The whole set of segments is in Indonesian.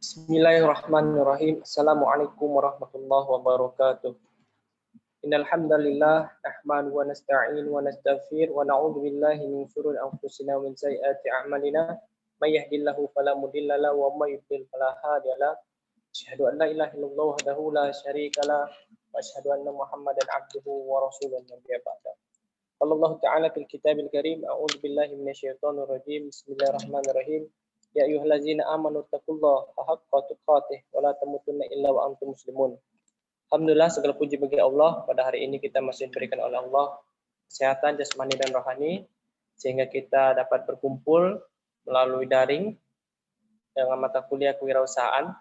Bismillahirrahmanirrahim. Assalamualaikum warahmatullahi wabarakatuh. Innal hamdalillah nahmaduhu wa nasta'inu wa nastaghfir wa na'udzu billahi min shururi anfusina wa min sayyiati a'malina. May yahdihillahu fala mudilla lahu wa may yudlil fala hadiya lahu. Asyhadu an la ilaha illallah wahdahu la syarika lahu wa asyhadu anna Muhammadan abduhu wa rasuluhu nabiyya ba'da. Qala ta'ala fil kitabil karim a'udzu billahi minasyaitonir rajim. Bismillahirrahmanirrahim. Ya ayyuhallazina amanu taqullaha haqqa tuqatih wa la tamutunna illa wa antum muslimun. Alhamdulillah, segala puji bagi Allah. Pada hari ini kita masih diberikan oleh Allah kesehatan jasmani dan rohani sehingga kita dapat berkumpul melalui daring dengan mata kuliah kewirausahaan.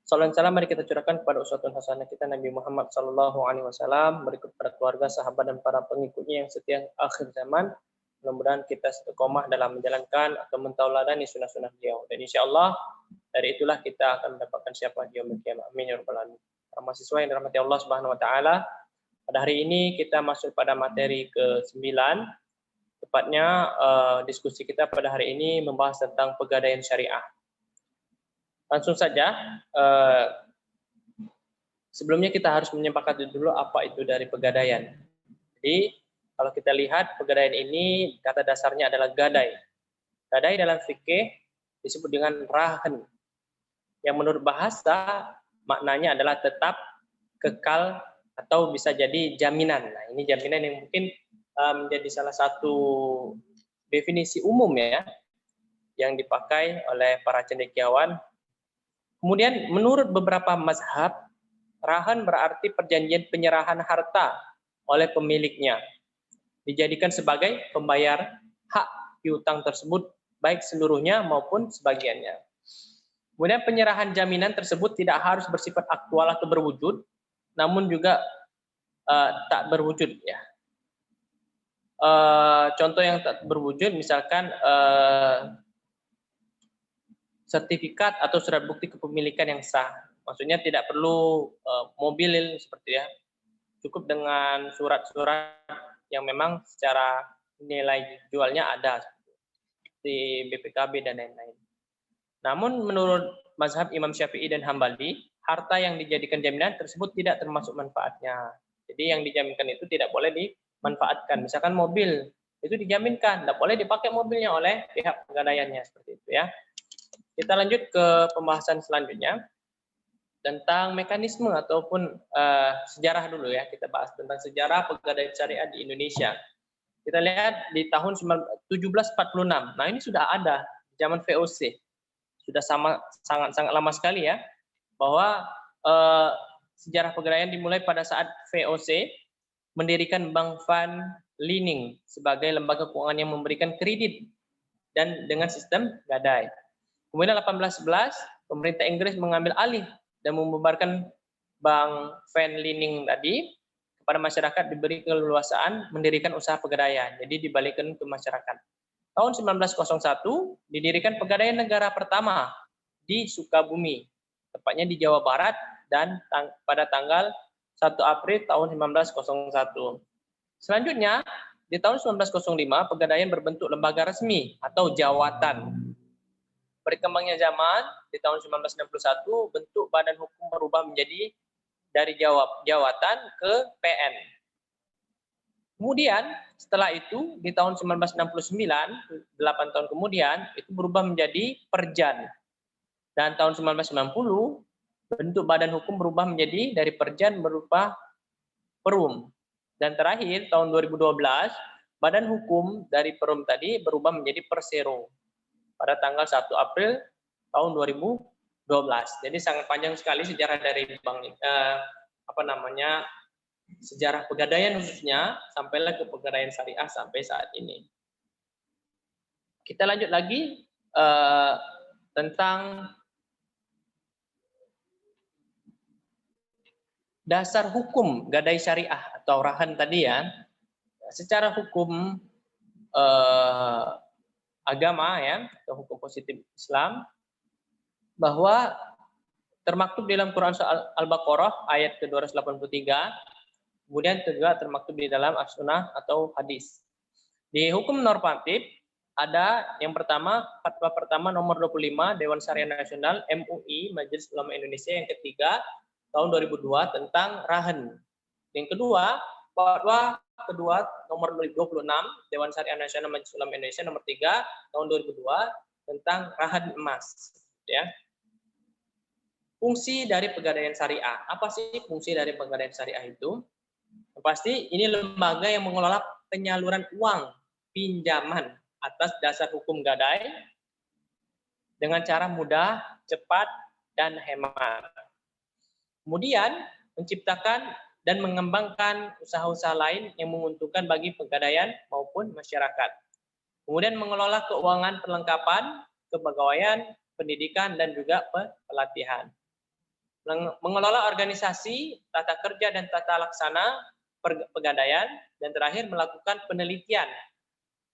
Salam salam mari kita curahkan kepada uswatun hasanah kita Nabi Muhammad sallallahu alaihi wasallam, berikut pada keluarga, sahabat dan para pengikutnya yang setia akhir zaman. Mudah-mudahan kita istiqomah dalam menjalankan atau mentauladani sunnah-sunnah beliau. Dan insya-Allah dari itulah kita akan mendapatkan syafaat di yaumil qiyamah. Amin ya rabbal alamin. Para mahasiswa yang dirahmati Allah Subhanahu wa taala, pada hari ini kita masuk pada materi ke-9. Tepatnya diskusi kita pada hari ini membahas tentang pegadaian syariah. Langsung saja, sebelumnya kita harus menyepakati dulu apa itu dari pegadaian. Jadi kalau kita lihat pegadaian ini kata dasarnya adalah gadai. Gadai dalam fikih disebut dengan rahan. Yang menurut bahasa maknanya adalah tetap, kekal, atau bisa jadi jaminan. Nah, ini jaminan yang mungkin menjadi salah satu definisi umum ya yang dipakai oleh para cendekiawan. Kemudian menurut beberapa mazhab, rahan berarti perjanjian penyerahan harta oleh pemiliknya, dijadikan sebagai pembayar hak piutang tersebut, baik seluruhnya maupun sebagiannya. Kemudian penyerahan jaminan tersebut tidak harus bersifat aktual atau berwujud, namun juga tak berwujud ya. Contoh yang tak berwujud misalkan sertifikat atau surat bukti kepemilikan yang sah. Maksudnya tidak perlu mobil seperti ya. Cukup dengan surat-surat yang memang secara nilai jualnya ada di BPKB dan lain-lain. Namun menurut mazhab Imam Syafi'i dan Hambali, harta yang dijadikan jaminan tersebut tidak termasuk manfaatnya. Jadi yang dijaminkan itu tidak boleh dimanfaatkan. Misalkan mobil itu dijaminkan, tidak boleh dipakai mobilnya oleh pihak pegadaiannya seperti itu ya. Kita lanjut ke pembahasan selanjutnya tentang mekanisme ataupun sejarah dulu ya. Kita bahas tentang sejarah pegadaian syariah di Indonesia. Kita lihat di tahun 1746. Nah, ini sudah ada zaman VOC. Sudah sangat lama sekali ya, bahwa sejarah pegadaian dimulai pada saat VOC mendirikan Bank Van Liening sebagai lembaga keuangan yang memberikan kredit dan dengan sistem gadai. Kemudian 1811 pemerintah Inggris mengambil alih dan membubarkan Bank Van Liening tadi. Kepada masyarakat diberi keleluasaan mendirikan usaha pegadaian. Jadi dibalikkan ke masyarakat. Tahun 1901 didirikan Pegadaian Negara pertama di Sukabumi, tepatnya di Jawa Barat, dan pada tanggal 1 April tahun 1901. Selanjutnya, di tahun 1905 Pegadaian berbentuk lembaga resmi atau jawatan. Berkembangnya zaman, di tahun 1961 bentuk badan hukum berubah menjadi dari jawatan ke PN. Kemudian setelah itu di tahun 1969, 8 tahun kemudian itu berubah menjadi Perjan. Dan tahun 1990 bentuk badan hukum berubah menjadi dari Perjan berubah Perum. Dan terakhir tahun 2012 badan hukum dari Perum tadi berubah menjadi Persero pada tanggal 1 April tahun 2012. Jadi sangat panjang sekali sejarah dari sejarah pegadaian khususnya sampailah ke pegadaian syariah sampai saat ini. Kita lanjut lagi tentang dasar hukum gadai syariah atau rahan tadi ya. Secara hukum agama ya, atau hukum positif Islam, bahwa termaktub dalam Quran Surah Al-Baqarah ayat ke-283, kemudian juga termaktub di dalam As-Sunnah atau hadis. Di hukum normatif ada yang pertama, fatwa pertama nomor 25 Dewan Syariah Nasional MUI Majelis Ulama Indonesia yang ketiga tahun 2002 tentang rahan. Yang kedua, fatwa kedua nomor 26 Dewan Syariah Nasional Majelis Ulama Indonesia nomor 3 tahun 2002 tentang rahan emas, ya. Fungsi dari Pegadaian Syariah. Apa sih fungsi dari Pegadaian Syariah itu? Pasti ini lembaga yang mengelola penyaluran uang pinjaman atas dasar hukum gadai dengan cara mudah, cepat, dan hemat. Kemudian menciptakan dan mengembangkan usaha-usaha lain yang menguntungkan bagi pegadaian maupun masyarakat. Kemudian mengelola keuangan perlengkapan, kepegawaian, pendidikan, dan juga pelatihan. Mengelola organisasi, tata kerja dan tata laksana pegadaian, dan terakhir melakukan penelitian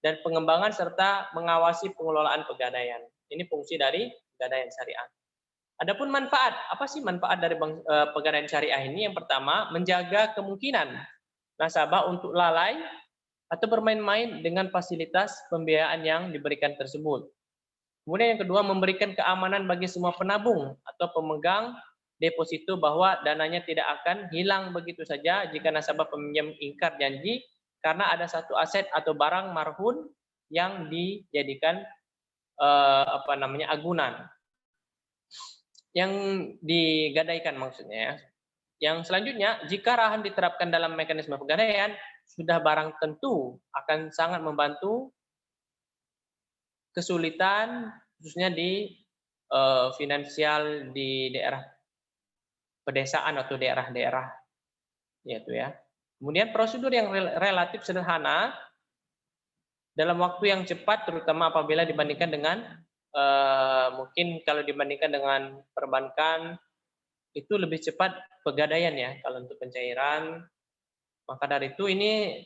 dan pengembangan serta mengawasi pengelolaan pegadaian. Ini fungsi dari Pegadaian Syariah. Adapun manfaat, apa sih manfaat dari Pegadaian Syariah ini? Yang pertama, menjaga kemungkinan nasabah untuk lalai atau bermain-main dengan fasilitas pembiayaan yang diberikan tersebut. Kemudian yang kedua, memberikan keamanan bagi semua penabung atau pemegang deposito bahwa dananya tidak akan hilang begitu saja jika nasabah peminjam ingkar janji karena ada satu aset atau barang marhun yang dijadikan agunan yang digadaikan maksudnya. Yang selanjutnya, jika rahan diterapkan dalam mekanisme pegadaian, sudah barang tentu akan sangat membantu kesulitan khususnya di finansial di daerah pedesaan atau daerah-daerah yaitu ya. Kemudian prosedur yang relatif sederhana dalam waktu yang cepat terutama apabila dibandingkan dengan mungkin kalau dibandingkan dengan perbankan itu lebih cepat pegadaian ya kalau untuk pencairan. Maka dari itu ini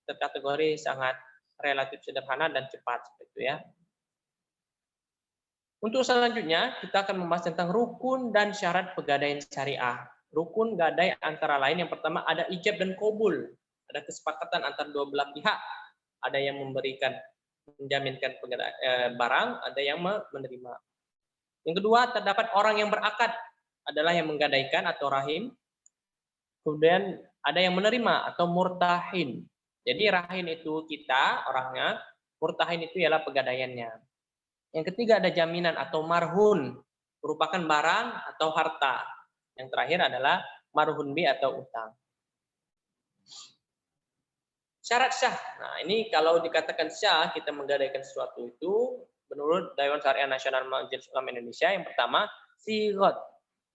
terkategori sangat relatif sederhana dan cepat seperti itu ya. Untuk selanjutnya, kita akan membahas tentang rukun dan syarat pegadaian syariah. Rukun gadai antara lain yang pertama ada ijab dan qabul. Ada kesepakatan antara dua belah pihak. Ada yang menjaminkan barang, ada yang menerima. Yang kedua, terdapat orang yang berakad adalah yang menggadaikan atau rahim. Kemudian ada yang menerima atau murtahin. Jadi rahim itu kita orangnya, murtahin itu ialah pegadaiannya. Yang ketiga ada jaminan atau marhun, merupakan barang atau harta. Yang terakhir adalah marhun bi atau utang. Syarat syah. Nah, ini kalau dikatakan syah, kita menggadaikan sesuatu itu menurut Dewan Syariah Nasional Majelis Ulama Indonesia yang pertama, sigot.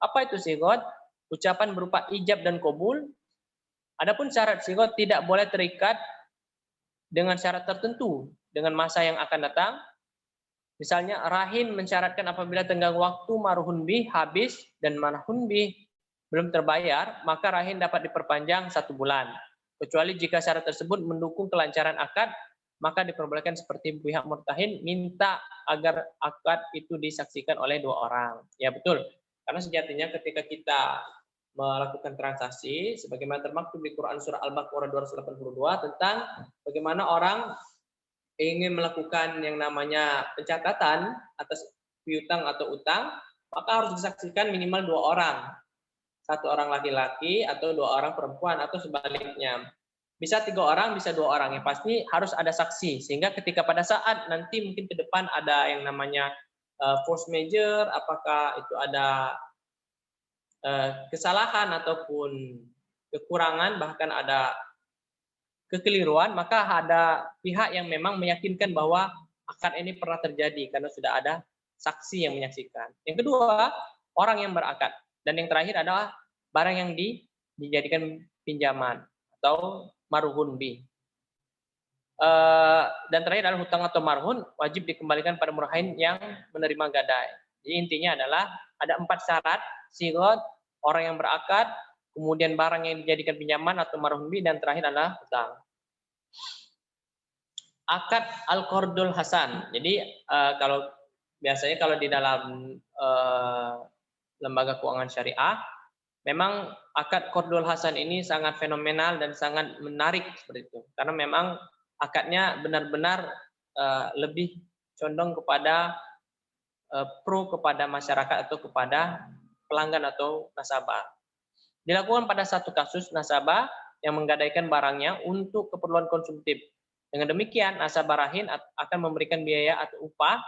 Apa itu sigot? Ucapan berupa ijab dan qabul. Adapun syarat sigot tidak boleh terikat dengan syarat tertentu dengan masa yang akan datang. Misalnya rahin mensyaratkan apabila tenggang waktu marhun bih habis dan marhun bih belum terbayar, maka rahin dapat diperpanjang 1 bulan. Kecuali jika syarat tersebut mendukung kelancaran akad, maka diperbolehkan seperti pihak murtahin minta agar akad itu disaksikan oleh 2 orang. Ya betul, karena sejatinya ketika kita melakukan transaksi, sebagaimana termaktub di Quran Surah Al-Baqarah 282 tentang bagaimana orang ingin melakukan yang namanya pencatatan atas piutang atau utang, maka harus disaksikan minimal 2 orang. 1 orang laki-laki atau 2 orang perempuan atau sebaliknya. Bisa 3 orang, bisa 2 orang. Yang pasti harus ada saksi. Sehingga ketika pada saat nanti mungkin ke depan ada yang namanya force major, apakah itu ada kesalahan ataupun kekurangan, bahkan ada kekeliruan, maka ada pihak yang memang meyakinkan bahwa akad ini pernah terjadi karena sudah ada saksi yang menyaksikan. Yang kedua, orang yang berakad. Dan yang terakhir adalah barang yang dijadikan pinjaman atau marhun bi. Dan terakhir adalah hutang atau marhun wajib dikembalikan pada murtahin yang menerima gadai. Jadi intinya adalah ada 4 syarat, sigot, orang yang berakad, kemudian barang yang dijadikan pinjaman atau marhun bi, dan terakhir adalah hutang. Akad al-qardul hasan. Jadi kalau biasanya kalau di dalam lembaga keuangan syariah, memang akad qardul hasan ini sangat fenomenal dan sangat menarik seperti itu. Karena memang akadnya benar-benar lebih condong kepada pro kepada masyarakat atau kepada pelanggan atau nasabah. Dilakukan pada satu kasus nasabah yang menggadaikan barangnya untuk keperluan konsumtif. Dengan demikian, nasabah rahin akan memberikan biaya atau upah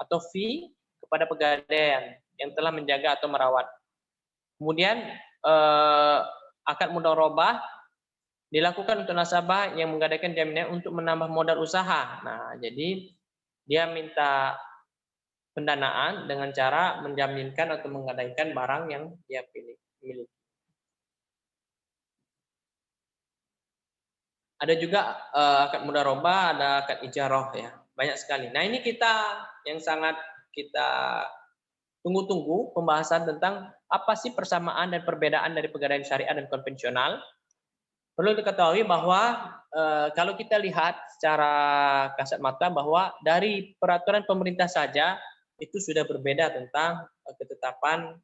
atau fee kepada pegadaian yang telah menjaga atau merawat. Kemudian akad mudharabah dilakukan untuk nasabah yang menggadaikan jaminan untuk menambah modal usaha. Nah, jadi dia minta pendanaan dengan cara menjaminkan atau menggadaikan barang yang dia miliki. Ada juga akad mudharabah, ada akad ijarah ya, banyak sekali. Nah, ini yang sangat kita tunggu-tunggu pembahasan tentang apa sih persamaan dan perbedaan dari pegadaian syariah dan konvensional. Perlu diketahui bahwa kalau kita lihat secara kasat mata bahwa dari peraturan pemerintah saja itu sudah berbeda tentang ketetapan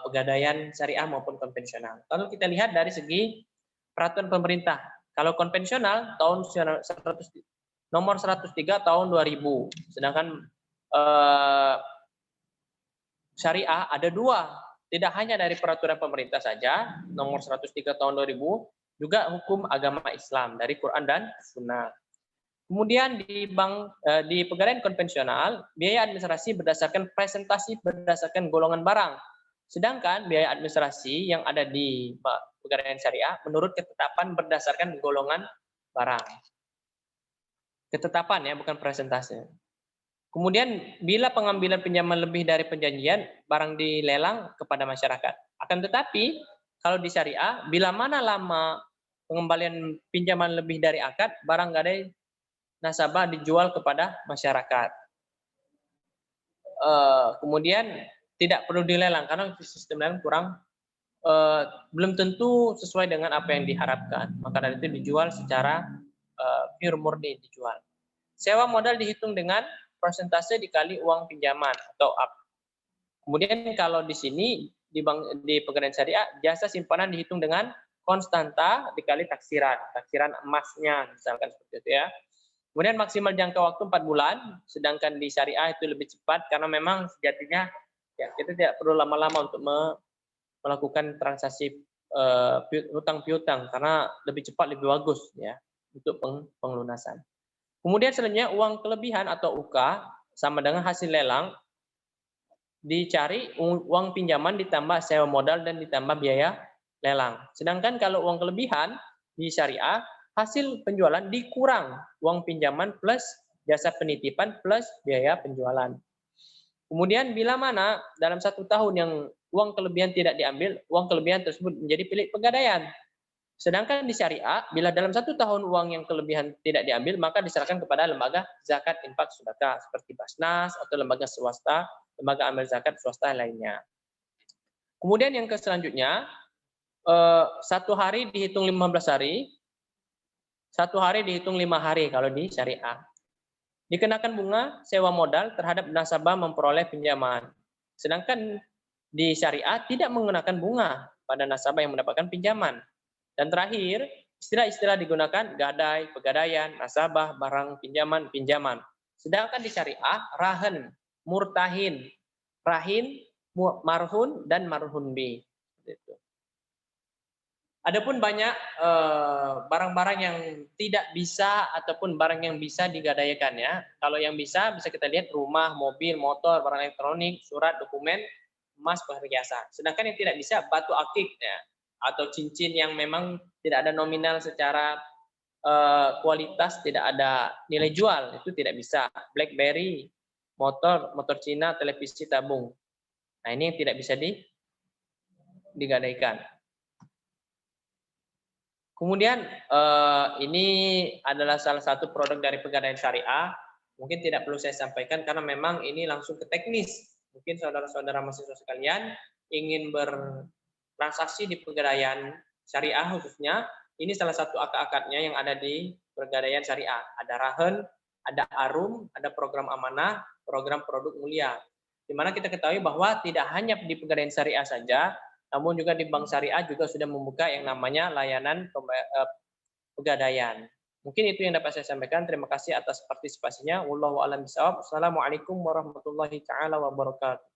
pegadaian syariah maupun konvensional. Kalau kita lihat dari segi peraturan pemerintah, kalau konvensional nomor 103 tahun 2000, sedangkan syariah ada dua. Tidak hanya dari peraturan pemerintah saja, nomor 103 tahun 2000, juga hukum agama Islam dari Quran dan Sunnah. Kemudian di pegadaian konvensional, biaya administrasi berdasarkan presentasi berdasarkan golongan barang. Sedangkan biaya administrasi yang ada di pegadaian syariah menurut ketetapan berdasarkan golongan barang. Ketetapan ya, bukan presentasi. Kemudian bila pengambilan pinjaman lebih dari perjanjian, barang dilelang kepada masyarakat. Akan tetapi kalau di syariah, bila mana lama pengembalian pinjaman lebih dari akad, barang gadai nasabah dijual kepada masyarakat. Kemudian tidak perlu dilelang karena sistem lelang belum tentu sesuai dengan apa yang diharapkan. Maka dari itu dijual secara pure murni dijual. Sewa modal dihitung dengan persentase dikali uang pinjaman atau up. Kemudian kalau di sini di pegadaian syariah, jasa simpanan dihitung dengan konstanta dikali taksiran emasnya misalkan seperti itu ya. Kemudian maksimal jangka waktu 4 bulan, sedangkan di syariah itu lebih cepat karena memang sejatinya ya kita tidak perlu lama-lama untuk melakukan transaksi hutang piutang karena lebih cepat lebih bagus ya untuk pengelunasan. Kemudian selanjutnya uang kelebihan atau UK sama dengan hasil lelang dicari uang pinjaman ditambah sewa modal dan ditambah biaya lelang. Sedangkan kalau uang kelebihan di syariah hasil penjualan dikurang uang pinjaman plus jasa penitipan plus biaya penjualan. Kemudian bila mana dalam 1 tahun yang uang kelebihan tidak diambil, uang kelebihan tersebut menjadi milik pegadaian. Sedangkan di syariah, bila dalam 1 tahun uang yang kelebihan tidak diambil, maka diserahkan kepada lembaga zakat infak sedekah seperti Basnas atau lembaga swasta, lembaga amal zakat swasta lainnya. Kemudian yang selanjutnya, 1 hari dihitung 15 hari, 1 hari dihitung 5 hari kalau di syariah. Dikenakan bunga sewa modal terhadap nasabah memperoleh pinjaman. Sedangkan di syariah tidak menggunakan bunga pada nasabah yang mendapatkan pinjaman. Dan terakhir, istilah-istilah digunakan gadai, pegadaian, nasabah, barang, pinjaman. Sedangkan di syariah, rahan, murtahin, rahin, marhun, dan marhun bi. Adapun banyak barang-barang yang tidak bisa ataupun barang yang bisa digadaikan ya. Kalau yang bisa kita lihat rumah, mobil, motor, barang elektronik, surat, dokumen, emas, perhiasan. Sedangkan yang tidak bisa batu akik ya, atau cincin yang memang tidak ada nominal secara kualitas, tidak ada nilai jual, itu tidak bisa. BlackBerry, motor Cina, televisi tabung. Nah, ini yang tidak bisa digadaikan. Kemudian ini adalah salah satu produk dari pegadaian syariah. Mungkin tidak perlu saya sampaikan karena memang ini langsung ke teknis. Mungkin saudara-saudara mahasiswa sekalian ingin bertransaksi di pegadaian syariah khususnya, ini salah satu akad-akadnya yang ada di pegadaian syariah. Ada rahen, ada arum, ada program amanah, program produk mulia. Di mana kita ketahui bahwa tidak hanya di pegadaian syariah saja, namun juga di bank syariah juga sudah membuka yang namanya layanan pegadaian. Mungkin itu yang dapat saya sampaikan. Terima kasih atas partisipasinya. Wallahu a'lam bishawab. Assalamualaikum warahmatullahi taala wabarakatuh.